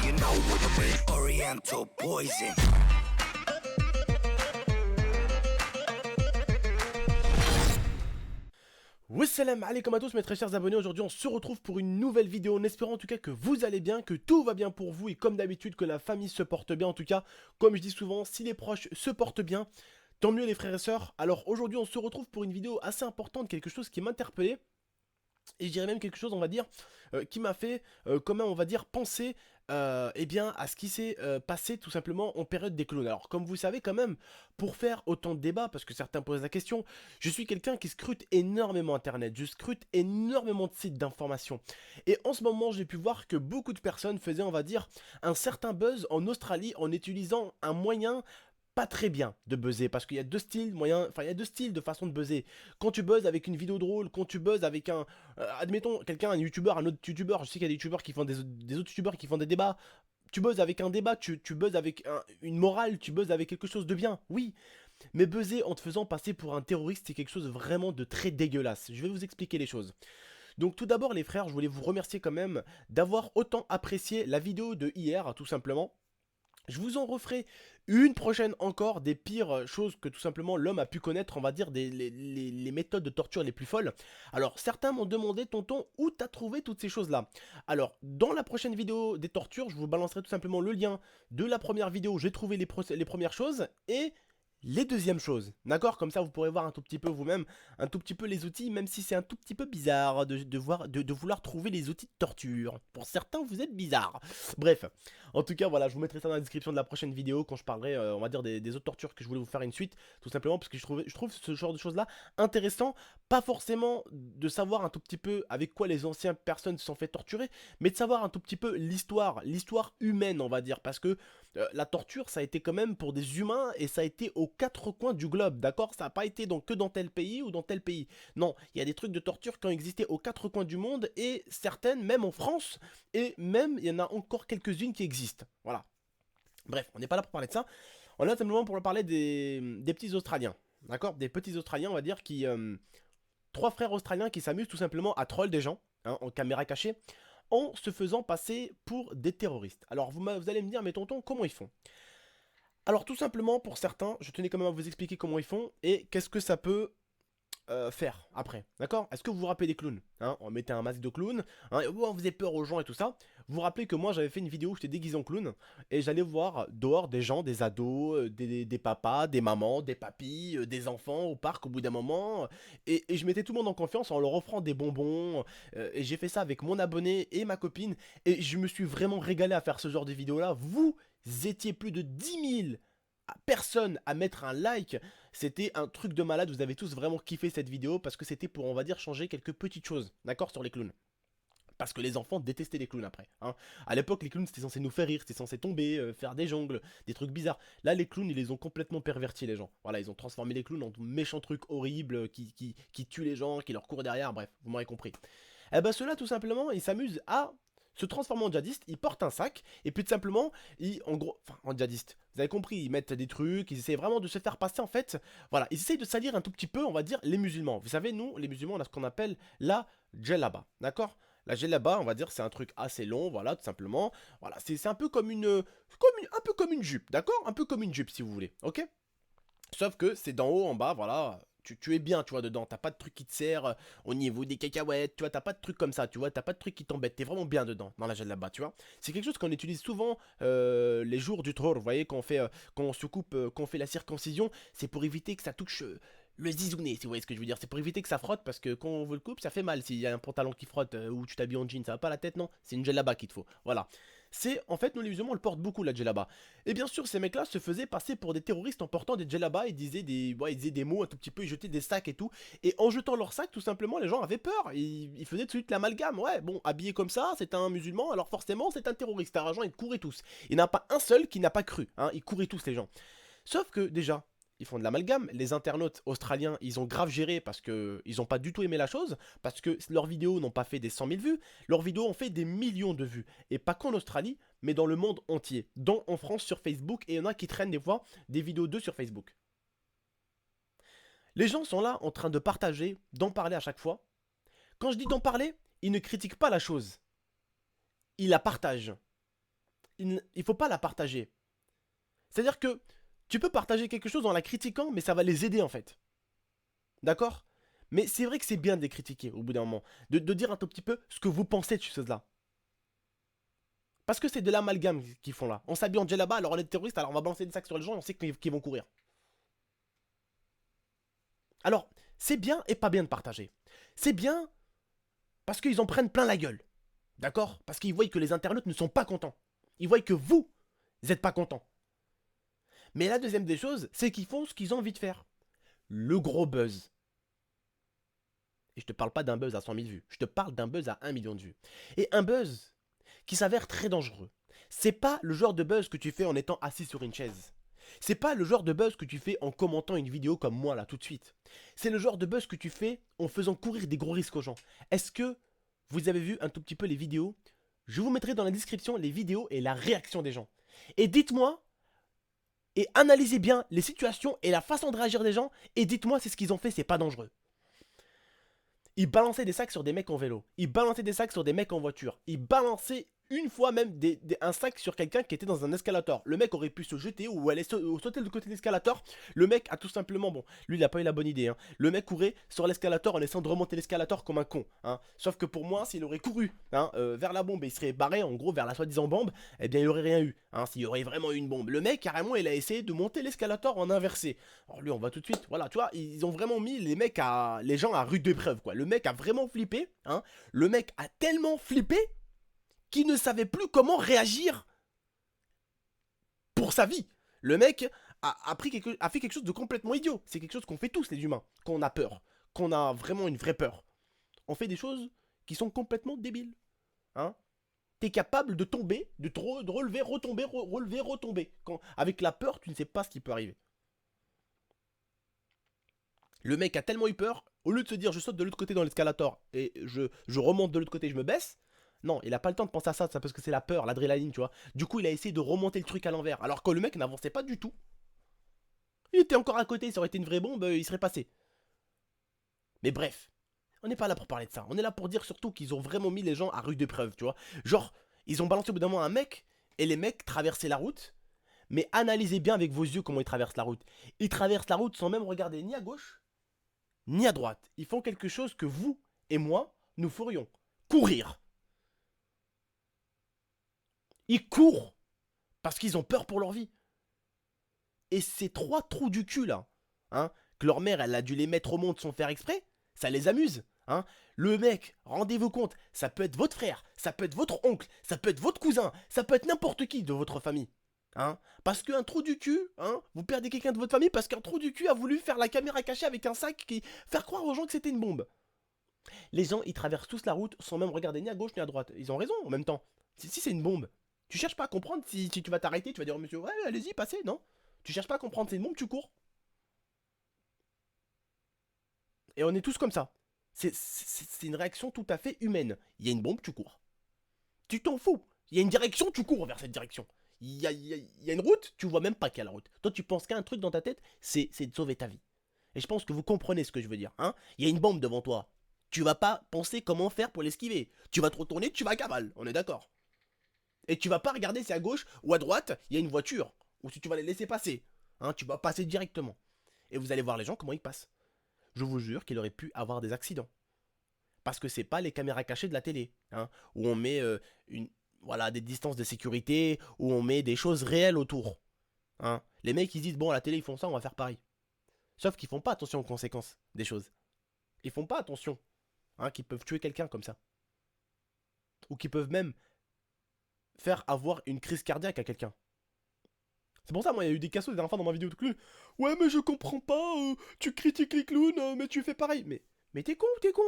you know what I mean. Oriental poison. Wassalam alaikum à tous mes très chers abonnés, aujourd'hui on se retrouve pour une nouvelle vidéo en espérant en tout cas que vous allez bien, que tout va bien pour vous et comme d'habitude que la famille se porte bien. En tout cas, comme je dis souvent, si les proches se portent bien, tant mieux les frères et sœurs. Alors aujourd'hui on se retrouve pour une vidéo assez importante, quelque chose qui m'interpellait. Et je dirais même quelque chose, on va dire, qui m'a fait, comment on va dire, penser eh bien, à ce qui s'est passé tout simplement en période des clones. Alors, comme vous savez quand même, pour faire autant de débats, parce que certains posent la question, je suis quelqu'un qui scrute énormément Internet, je scrute énormément de sites d'information. Et en ce moment, j'ai pu voir que beaucoup de personnes faisaient, on va dire, un certain buzz en Australie en utilisant un moyen pas très bien de buzzer parce qu'il y a deux styles moyens, enfin il y a deux styles de façon de buzzer. Quand tu buzzes avec une vidéo drôle, quand tu buzzes avec un, admettons quelqu'un, un youtubeur, un autre youtubeur, je sais qu'il y a des youtubeurs qui font des autres youtubeurs qui font des débats. Tu buzzes avec un débat, tu buzzes avec une morale, tu buzzes avec quelque chose de bien, oui. Mais buzzer en te faisant passer pour un terroriste, c'est quelque chose vraiment de très dégueulasse. Je vais vous expliquer les choses. Donc tout d'abord les frères, je voulais vous remercier quand même d'avoir autant apprécié la vidéo de hier, tout simplement. Je vous en referai une prochaine encore des pires choses que tout simplement l'homme a pu connaître, on va dire les méthodes de torture les plus folles. Alors certains m'ont demandé, tonton, où t'as trouvé toutes ces choses là. Alors dans la prochaine vidéo des tortures, je vous balancerai tout simplement le lien de la première vidéo où j'ai trouvé les premières choses et les deuxièmes choses, d'accord? Comme ça vous pourrez voir un tout petit peu vous-même, un tout petit peu les outils, même si c'est un tout petit peu bizarre de vouloir trouver les outils de torture. Pour certains vous êtes bizarre. Bref, en tout cas voilà, je vous mettrai ça dans la description de la prochaine vidéo quand je parlerai, on va dire, des autres tortures que je voulais vous faire une suite. Tout simplement parce que je trouve ce genre de choses là intéressant, pas forcément de savoir un tout petit peu avec quoi les anciennes personnes se sont fait torturer, mais de savoir un tout petit peu l'histoire humaine on va dire, parce que la torture ça a été quand même pour des humains et ça a été aux quatre coins du globe, d'accord? Ça n'a pas été donc que dans tel pays ou dans tel pays. Non, il y a des trucs de torture qui ont existé aux quatre coins du monde et certaines même en France et même il y en a encore quelques-unes qui existent. Voilà. Bref, on n'est pas là pour parler de ça. On est là simplement pour parler des petits Australiens. D'accord? Des petits Australiens, on va dire, qui... trois frères australiens qui s'amusent tout simplement à troll des gens, hein, en caméra cachée, en se faisant passer pour des terroristes. Alors vous allez me dire, mais tonton, comment ils font? Alors tout simplement, pour certains, je tenais quand même à vous expliquer comment ils font et qu'est-ce que ça peut faire après, d'accord? Est-ce que vous vous rappelez des clowns, hein? On mettait un masque de clown, hein, et on faisait peur aux gens et tout ça. Vous vous rappelez que moi j'avais fait une vidéo où j'étais déguisé en clown et j'allais voir dehors des gens, des ados, des papas, des mamans, des papis, des enfants au parc au bout d'un moment et je mettais tout le monde en confiance en leur offrant des bonbons et j'ai fait ça avec mon abonné et ma copine et je me suis vraiment régalé à faire ce genre de vidéo là. Vous étiez plus de 10 000 personne à mettre un like, c'était un truc de malade, vous avez tous vraiment kiffé cette vidéo parce que c'était pour, on va dire, changer quelques petites choses, d'accord, sur les clowns. Parce que les enfants détestaient les clowns après, hein. À l'époque, les clowns c'était censé nous faire rire, c'était censé tomber, faire des jongles, des trucs bizarres. Là, les clowns, ils les ont complètement pervertis, les gens. Voilà, ils ont transformé les clowns en méchants trucs horribles qui tuent les gens, qui leur courent derrière, bref, vous m'aurez compris. Eh ben, ceux-là, tout simplement, ils s'amusent à se transformer en djihadiste, ils portent un sac, et puis tout simplement, en gros, enfin, en djihadiste, vous avez compris, ils mettent des trucs, ils essayent vraiment de se faire passer, en fait, voilà, ils essayent de salir un tout petit peu, on va dire, les musulmans. Vous savez, nous, les musulmans, on a ce qu'on appelle la djellaba, d'accord? La djellaba, on va dire, c'est un truc assez long, voilà, tout simplement, voilà, c'est un peu comme un peu comme une jupe, d'accord? Un peu comme une jupe, si vous voulez, ok? Sauf que c'est d'en haut en bas, voilà. Tu es bien, tu vois, dedans. T'as pas de truc qui te sert au niveau des cacahuètes, tu vois. T'as pas de truc comme ça, tu vois. T'as pas de truc qui t'embête. T'es vraiment bien dedans, dans la là-bas, tu vois. C'est quelque chose qu'on utilise souvent les jours du tror. Vous voyez, quand on se coupe, quand on fait la circoncision, c'est pour éviter que ça touche le zizounet, si vous voyez ce que je veux dire. C'est pour éviter que ça frotte parce que quand on vous le coupe, ça fait mal. S'il y a un pantalon qui frotte ou tu t'habilles en jean, ça va pas la tête, non. C'est une là-bas qu'il te faut. Voilà. C'est en fait, nous les musulmans, on le porte beaucoup la djellaba. Et bien sûr, ces mecs-là se faisaient passer pour des terroristes en portant des djellabas, ils disaient des mots un tout petit peu, ils jetaient des sacs et tout. Et en jetant leurs sacs, tout simplement, les gens avaient peur. Ils faisaient tout de suite l'amalgame. Ouais, bon, habillé comme ça, c'est un musulman, alors forcément, c'est un terroriste. Argent, ils couraient tous. Il n'y en a pas un seul qui n'a pas cru, hein, ils couraient tous, les gens. Sauf que, déjà, ils font de l'amalgame. Les internautes australiens, ils ont grave géré parce que ils ont pas du tout aimé la chose, parce que leurs vidéos n'ont pas fait des 100 000 vues, leurs vidéos ont fait des millions de vues. Et pas qu'en Australie, mais dans le monde entier. Dont en France sur Facebook, et il y en a qui traînent des fois des vidéos d'eux sur Facebook. Les gens sont là en train de partager, d'en parler à chaque fois. Quand je dis d'en parler, ils ne critiquent pas la chose. Ils la partagent. il faut pas la partager. C'est-à-dire que tu peux partager quelque chose en la critiquant, mais ça va les aider en fait. D'accord? Mais c'est vrai que c'est bien de les critiquer au bout d'un moment. De dire un tout petit peu ce que vous pensez de ces choses-là. Parce que c'est de l'amalgame qu'ils font là. On s'habille en djellaba, alors on est terroriste, alors on va balancer des sacs sur les gens et on sait qu'ils vont courir. Alors, c'est bien et pas bien de partager. C'est bien parce qu'ils en prennent plein la gueule. D'accord? Parce qu'ils voient que les internautes ne sont pas contents. Ils voient que vous n'êtes pas contents. Mais la deuxième des choses, c'est qu'ils font ce qu'ils ont envie de faire. Le gros buzz. Et je te parle pas d'un buzz à 100 000 vues. Je te parle d'un buzz à 1 million de vues. Et un buzz qui s'avère très dangereux. C'est pas le genre de buzz que tu fais en étant assis sur une chaise. C'est pas le genre de buzz que tu fais en commentant une vidéo comme moi là tout de suite. C'est le genre de buzz que tu fais en faisant courir des gros risques aux gens. Est-ce que vous avez vu un tout petit peu les vidéos? Je vous mettrai dans la description les vidéos et la réaction des gens. Et dites-moi, et analysez bien les situations et la façon de réagir des gens, et dites-moi si ce qu'ils ont fait c'est pas dangereux. Ils balançaient des sacs sur des mecs en vélo. Ils balançaient des sacs sur des mecs en voiture. Ils balançaient une fois même un sac sur quelqu'un qui était dans un escalator. Le mec aurait pu se jeter ou aller sauter de côté de l'escalator. Le mec a tout simplement, bon, lui il a pas eu la bonne idée. Hein. Le mec courait sur l'escalator en essayant de remonter l'escalator comme un con. Hein. Sauf que pour moi, s'il aurait couru vers la bombe et il serait barré en gros vers la soi-disant bombe, eh bien il aurait rien eu. Hein, s'il y aurait vraiment eu une bombe. Le mec carrément il a essayé de monter l'escalator en inversé. Alors lui on va tout de suite, voilà tu vois, ils ont vraiment mis les gens à rude épreuve quoi. Le mec a vraiment flippé. Hein. Le mec a tellement flippé qui ne savait plus comment réagir pour sa vie. Le mec a fait quelque chose de complètement idiot. C'est quelque chose qu'on fait tous les humains, quand on a peur, qu'on a vraiment une vraie peur. On fait des choses qui sont complètement débiles. Hein? T'es capable de tomber, de relever, retomber, relever, retomber. Avec la peur, tu ne sais pas ce qui peut arriver. Le mec a tellement eu peur, au lieu de se dire je saute de l'autre côté dans l'escalator et je remonte de l'autre côté, je me baisse. Non, il a pas le temps de penser à ça parce que c'est la peur, l'adrénaline, tu vois. Du coup, il a essayé de remonter le truc à l'envers. Alors que le mec n'avançait pas du tout. Il était encore à côté, ça aurait été une vraie bombe, il serait passé. Mais bref, on n'est pas là pour parler de ça. On est là pour dire surtout qu'ils ont vraiment mis les gens à rude épreuve, tu vois. Genre, ils ont balancé au bout d'un moment un mec, et les mecs traversaient la route. Mais analysez bien avec vos yeux comment ils traversent la route. Ils traversent la route sans même regarder ni à gauche, ni à droite. Ils font quelque chose que vous et moi, nous ferions. Courir. Ils courent parce qu'ils ont peur pour leur vie. Et ces trois trous du cul là, hein, que leur mère elle a dû les mettre au monde sans faire exprès, ça les amuse. Hein. Le mec, rendez-vous compte, ça peut être votre frère, ça peut être votre oncle, ça peut être votre cousin, ça peut être n'importe qui de votre famille. Hein. Parce qu'un trou du cul, hein, vous perdez quelqu'un de votre famille parce qu'un trou du cul a voulu faire la caméra cachée avec un sac qui faire croire aux gens que c'était une bombe. Les gens, ils traversent tous la route sans même regarder ni à gauche ni à droite. Ils ont raison en même temps. Si c'est une bombe, tu cherches pas à comprendre si tu vas t'arrêter, tu vas dire monsieur, ouais, allez-y, passez, non? Tu cherches pas à comprendre, c'est une bombe, tu cours. Et on est tous comme ça. C'est une réaction tout à fait humaine. Il y a une bombe, tu cours. Tu t'en fous. Il y a une direction, tu cours vers cette direction. Il y a une route, tu vois même pas qu'il y a la route. Toi, tu penses qu'un truc dans ta tête, c'est de sauver ta vie. Et je pense que vous comprenez ce que je veux dire. Hein. Il y a une bombe devant toi. Tu vas pas penser comment faire pour l'esquiver. Tu vas te retourner, tu vas à cavale. On est d'accord. Et tu vas pas regarder si à gauche ou à droite, il y a une voiture. Ou si tu vas les laisser passer. Hein, tu vas passer directement. Et vous allez voir les gens comment ils passent. Je vous jure qu'il aurait pu avoir des accidents. Parce que c'est pas les caméras cachées de la télé. Hein, où on met voilà, des distances de sécurité, où on met des choses réelles autour. Hein. Les mecs ils disent bon à la télé ils font ça, on va faire pareil. Sauf qu'ils font pas attention aux conséquences des choses. Ils font pas attention. Hein, qu'ils peuvent tuer quelqu'un comme ça. Ou qu'ils peuvent même faire avoir une crise cardiaque à quelqu'un. C'est pour ça, moi, il y a eu des cassos la dernière fois dans ma vidéo de clown. Ouais, mais je comprends pas, tu critiques les clowns, mais tu fais pareil. Mais t'es con ou t'es con?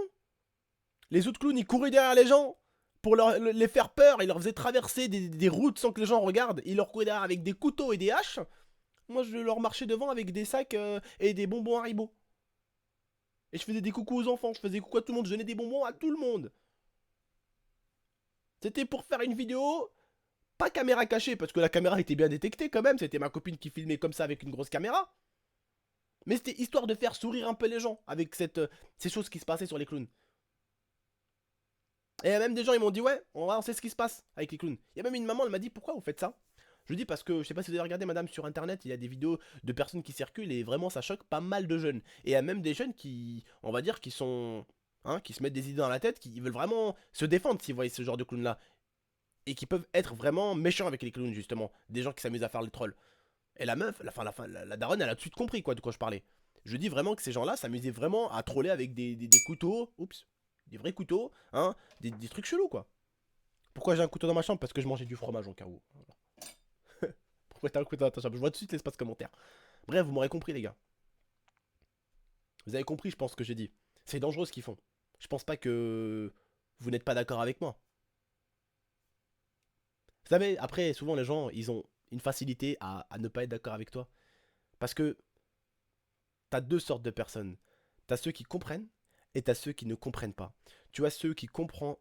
Les autres clowns, ils couraient derrière les gens pour les faire peur. Ils leur faisaient traverser des routes sans que les gens regardent. Ils leur couraient derrière avec des couteaux et des haches. Moi, je leur marchais devant avec des sacs et des bonbons Haribo. Et je faisais des coucous aux enfants, je faisais coucou à tout le monde, je donnais des bonbons à tout le monde. C'était pour faire une vidéo, pas caméra cachée, parce que la caméra était bien détectée quand même, c'était ma copine qui filmait comme ça avec une grosse caméra. Mais c'était histoire de faire sourire un peu les gens avec ces choses qui se passaient sur les clowns. Et même des gens ils m'ont dit ouais, on sait ce qui se passe avec les clowns. Il y a même une maman, elle m'a dit pourquoi vous faites ça? Je dis parce que je sais pas si vous avez regardé madame sur internet, il y a des vidéos de personnes qui circulent et vraiment ça choque pas mal de jeunes. Et il y a même des jeunes qui, on va dire, qui sont, hein, qui se mettent des idées dans la tête, qui veulent vraiment se défendre s'ils voient ce genre de clown là. Et qui peuvent être vraiment méchants avec les clowns justement. Des gens qui s'amusent à faire les trolls. Et la meuf, la daronne, elle a tout de suite compris quoi de quoi je parlais. Je dis vraiment que ces gens-là s'amusaient vraiment à troller avec des couteaux, oups, des vrais couteaux, hein, des trucs chelous quoi. Pourquoi j'ai un couteau dans ma chambre? Parce que je mangeais du fromage en cas où. Voilà. Pourquoi t'as un couteau dans ta chambre? Je vois tout de suite l'espace commentaire. Bref, vous m'aurez compris les gars. Vous avez compris je pense ce que j'ai dit. C'est dangereux ce qu'ils font. Je pense pas que vous n'êtes pas d'accord avec moi. Vous savez, après, souvent les gens, ils ont une facilité à ne pas être d'accord avec toi. Parce que t'as deux sortes de personnes. T'as ceux qui comprennent et t'as ceux qui ne comprennent pas. Tu as ceux qui comprennent,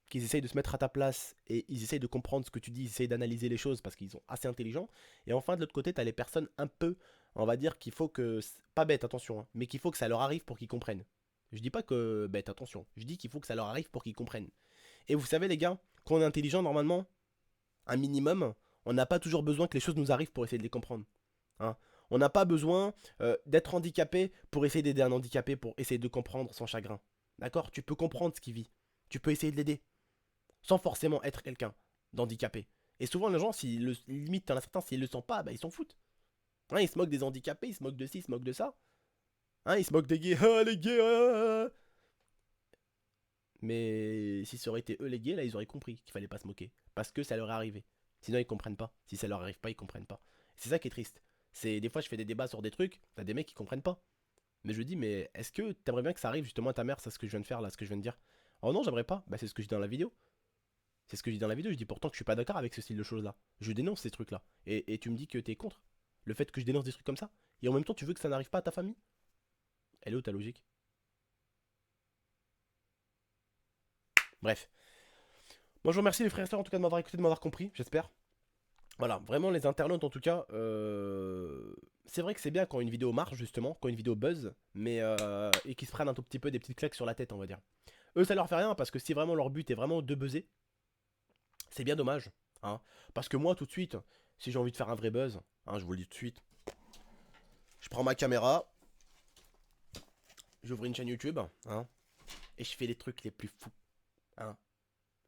qui essayent de se mettre à ta place et ils essayent de comprendre ce que tu dis, ils essayent d'analyser les choses parce qu'ils sont assez intelligents. Et enfin, de l'autre côté, t'as les personnes un peu, on va dire qu'il faut que, pas bête, attention, hein, mais qu'il faut que ça leur arrive pour qu'ils comprennent. Je dis pas que bête, attention. Je dis qu'il faut que ça leur arrive pour qu'ils comprennent. Et vous savez, les gars, quand on est intelligent, normalement, un minimum, on n'a pas toujours besoin que les choses nous arrivent pour essayer de les comprendre. Hein. On n'a pas besoin d'être handicapé pour essayer d'aider un handicapé, pour essayer de comprendre son chagrin. D'accord? Tu peux comprendre ce qu'il vit. Tu peux essayer de l'aider. Sans forcément être quelqu'un d'handicapé. Et souvent, les gens, limite, t'en as certains, s'ils le sentent pas, bah, ils s'en foutent. Hein, ils se moquent des handicapés, ils se moquent de ci, ils se moquent de ça. Hein, ils se moquent des gays. Ah, les gays. Mais si ça aurait été eux les gays, là, ils auraient compris qu'il fallait pas se moquer. Parce que ça leur est arrivé. Sinon, ils comprennent pas. Si ça leur arrive pas, ils comprennent pas. C'est ça qui est triste. C'est des fois, je fais des débats sur des trucs, t'as des mecs qui comprennent pas. Mais je dis, mais est-ce que t'aimerais bien que ça arrive justement à ta mère, c'est ce que je viens de faire là, ce que je viens de dire? Oh non, j'aimerais pas. Bah, c'est ce que je dis dans la vidéo. C'est ce que je dis dans la vidéo. Je dis pourtant que je suis pas d'accord avec ce style de choses là. Je dénonce ces trucs là. Et tu me dis que t'es contre le fait que je dénonce des trucs comme ça. Et en même temps, tu veux que ça n'arrive pas à ta famille? Elle est où ta logique? Bref. Moi, je vous remercie les frères et sœurs en tout cas de m'avoir écouté, de m'avoir compris, j'espère. Voilà, vraiment les internautes en tout cas, c'est vrai que c'est bien quand une vidéo marche justement, quand une vidéo buzz, mais et qu'ils se prennent un tout petit peu des petites claques sur la tête on va dire. Eux ça leur fait rien parce que si vraiment leur but est vraiment de buzzer, c'est bien dommage. Hein, parce que moi tout de suite, si j'ai envie de faire un vrai buzz, hein, je vous le dis tout de suite, je prends ma caméra, j'ouvre une chaîne YouTube, hein, et je fais les trucs les plus fous. Hein.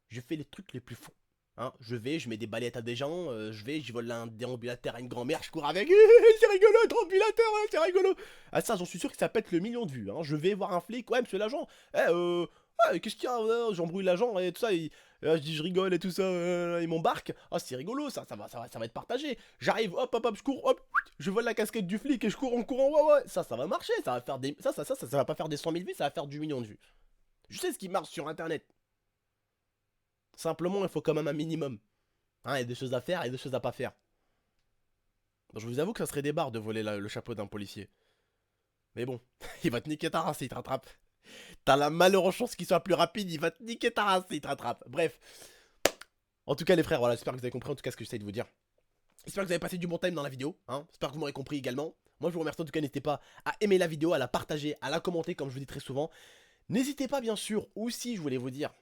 Je fais les trucs les plus fous. Hein, je mets des balettes à des gens, je vole un déambulateur à une grand-mère, je cours avec, c'est rigolo, déambulateur, hein, c'est rigolo. Ah ça, j'en suis sûr que ça pète le million de vues. Hein. Je vais voir un flic, ouais, monsieur l'agent, qu'est-ce qu'il y a, j'embrouille l'agent et tout ça, je dis je rigole et tout ça, il m'embarque. Ah c'est rigolo, ça va être partagé. J'arrive, hop, je cours, hop, je vole la casquette du flic et je cours en courant, ouais, ça va marcher, ça va faire des, ça va pas faire des 100 000 vues, ça va faire du million de vues. Je sais ce qui marche sur internet. Simplement, il faut quand même un minimum. Hein, il y a des choses à faire et des choses à pas faire. Bon, je vous avoue que ça serait des barres de voler le chapeau d'un policier. Mais bon, il va te niquer ta race, il te rattrape. T'as la malheureuse chance qu'il soit plus rapide, il va te niquer ta race, il te rattrape. Bref. En tout cas, les frères, voilà, j'espère que vous avez compris en tout cas ce que j'essaie de vous dire. J'espère que vous avez passé du bon time dans la vidéo. Hein. J'espère que vous m'aurez compris également. Moi, je vous remercie en tout cas, n'hésitez pas à aimer la vidéo, à la partager, à la commenter, comme je vous dis très souvent. N'hésitez pas, bien sûr, aussi, je voulais vous dire...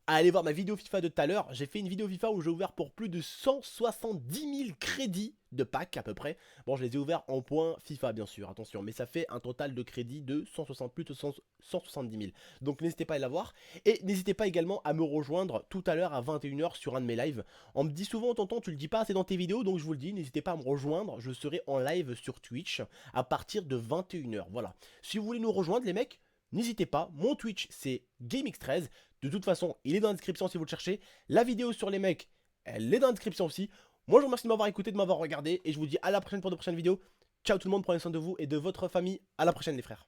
à aller voir ma vidéo FIFA de tout à l'heure. J'ai fait une vidéo FIFA où j'ai ouvert pour plus de 170 000 crédits de pack à peu près. Bon, je les ai ouverts en points FIFA bien sûr, attention. Mais ça fait un total de crédits de 160, plus de 170 000. Donc n'hésitez pas à aller la voir. Et n'hésitez pas également à me rejoindre tout à l'heure à 21 h sur un de mes lives. On me dit souvent, tonton, tu le dis pas assez dans tes vidéos, donc je vous le dis, n'hésitez pas à me rejoindre. Je serai en live sur Twitch à partir de 21 h. Voilà. Si vous voulez nous rejoindre les mecs, n'hésitez pas, mon Twitch c'est GameX13, de toute façon il est dans la description si vous le cherchez, la vidéo sur les mecs elle est dans la description aussi. Moi je vous remercie de m'avoir écouté, de m'avoir regardé et je vous dis à la prochaine pour de prochaines vidéos. Ciao tout le monde, prenez soin de vous et de votre famille, à la prochaine les frères.